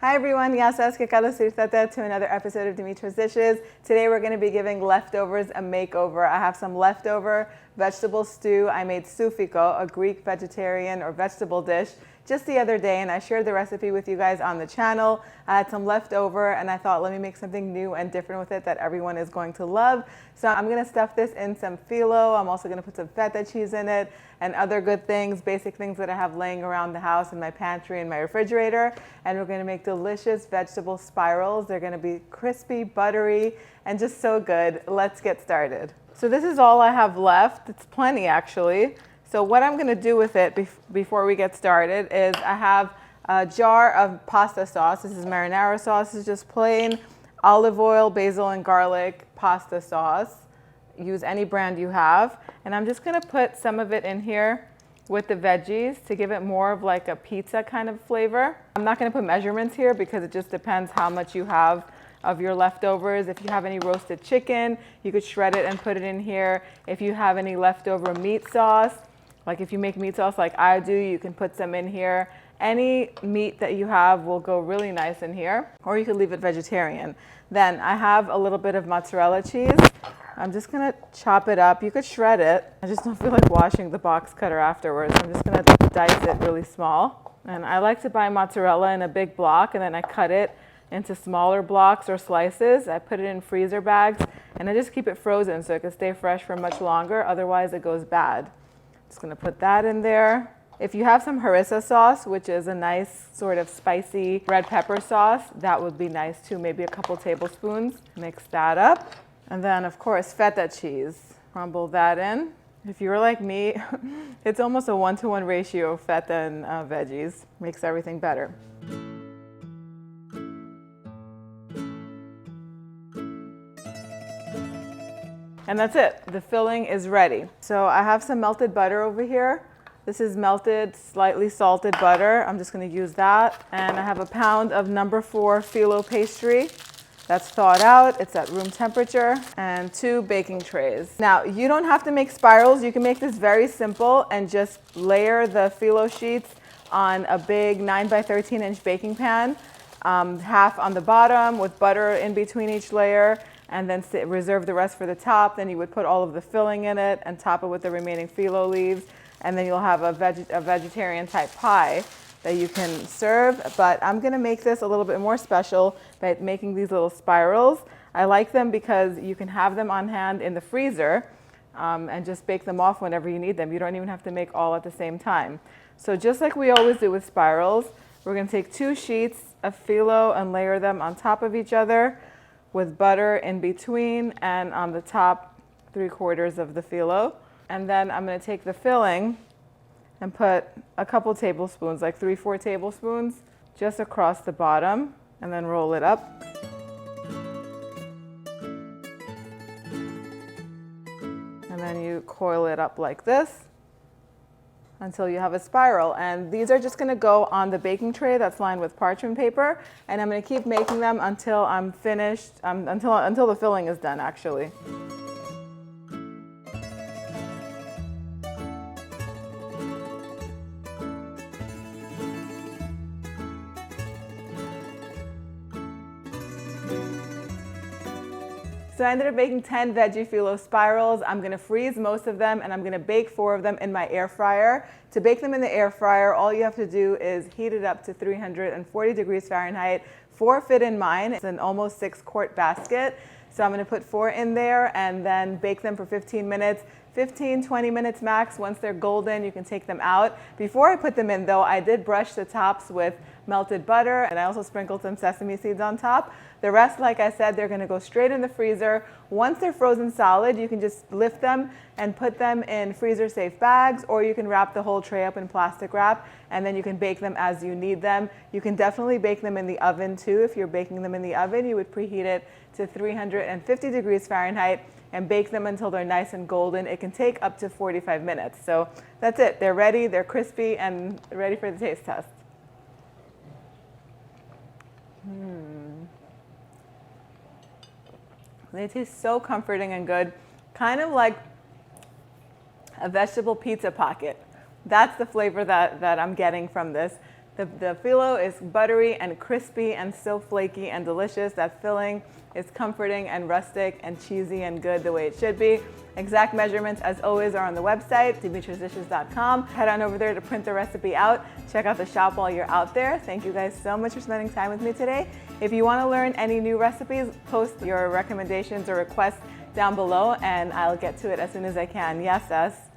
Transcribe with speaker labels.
Speaker 1: Hi everyone, to another episode of Dimitra's Dishes. Today we're going to be giving leftovers a makeover. I have some leftover vegetable stew. I made Soufiko, a Greek vegetarian or vegetable dish, just the other day, and I shared the recipe with you guys on the channel. I had some leftover and I thought, let me make something new and different with it that everyone is going to love. So I'm going to stuff this in some phyllo. I'm also going to put some feta cheese in it and other good things, basic things that I have laying around the house in my pantry and my refrigerator. And we're going to make delicious vegetable spirals. They're going to be crispy, buttery, and just so good. Let's get started. So this is all I have left. It's plenty actually. So what I'm going to do with it before we get started is I have a jar of pasta sauce. This is marinara sauce. This is just plain olive oil, basil, and garlic pasta sauce. Use any brand you have. And I'm just going to put some of it in here with the veggies to give it more of like a pizza kind of flavor. I'm not going to put measurements here because it just depends how much you have of your leftovers. If you have any roasted chicken, you could shred it and put it in here. If you have any leftover meat sauce, like if you make meat sauce like I do, you can put some in here. Any meat that you have will go really nice in here, or you could leave it vegetarian. Then I have a little bit of mozzarella cheese. I'm just gonna chop it up. You could shred it. I just don't feel like washing the box cutter afterwards. I'm just gonna dice it really small. And I like to buy mozzarella in a big block and then I cut it into smaller blocks or slices. I put it in freezer bags and I just keep it frozen so it can stay fresh for much longer. Otherwise it goes bad. Just gonna put that in there. If you have some harissa sauce, which is a nice sort of spicy red pepper sauce, that would be nice too, maybe a couple tablespoons. Mix that up. And then of course, feta cheese. Crumble that in. If you're like me, it's almost a 1-to-1 ratio of feta and veggies. Makes everything better. And that's it. The filling is ready. So I have some melted butter over here. This is melted, slightly salted butter. I'm just going to use that. And I have a pound of No. 4 phyllo pastry. That's thawed out. It's at room temperature. And 2 baking trays. Now, you don't have to make spirals. You can make this very simple and just layer the phyllo sheets on a big 9 by 13 inch baking pan. Half on the bottom with butter in between each layer. And then reserve the rest for the top. Then you would put all of the filling in it and top it with the remaining phyllo leaves. And then you'll have a vegetarian type pie that you can serve. But I'm gonna make this a little bit more special by making these little spirals. I like them because you can have them on hand in the freezer and just bake them off whenever you need them. You don't even have to make all at the same time. So just like we always do with spirals, we're gonna take 2 sheets of phyllo and layer them on top of each other, with butter in between and on the top 3/4 of the phyllo. And then I'm going to take the filling and put a couple tablespoons, like 3-4 tablespoons, just across the bottom, and then roll it up. And then you coil it up like this until you have a spiral. And these are just gonna go on the baking tray that's lined with parchment paper. And I'm gonna keep making them until I'm finished, until the filling is done actually. So I ended up making 10 veggie phyllo spirals. I'm gonna freeze most of them and I'm gonna bake 4 of them in my air fryer. To bake them in the air fryer, all you have to do is heat it up to 340 degrees Fahrenheit. 4 fit in mine. It's an almost 6-quart basket. So I'm gonna put 4 in there and then bake them for 15 minutes. 15-20 minutes max. Once they're golden, you can take them out. Before I put them in though, I did brush the tops with melted butter and I also sprinkled some sesame seeds on top. The rest, like I said, they're gonna go straight in the freezer. Once they're frozen solid, you can just lift them and put them in freezer safe bags, or you can wrap the whole tray up in plastic wrap and then you can bake them as you need them. You can definitely bake them in the oven too. If you're baking them in the oven, you would preheat it to 350 degrees Fahrenheit and bake them until they're nice and golden. It can take up to 45 minutes. So that's it. They're ready, they're crispy, and ready for the taste test. They taste so comforting and good. Kind of like a vegetable pizza pocket. That's the flavor that I'm getting from this. The phyllo is buttery and crispy and still flaky and delicious. That filling is comforting and rustic and cheesy and good the way it should be. Exact measurements, as always, are on the website, dimitrasdishes.com. Head on over there to print the recipe out. Check out the shop while you're out there. Thank you guys so much for spending time with me today. If you want to learn any new recipes, post your recommendations or requests down below and I'll get to it as soon as I can. Yes, Gus?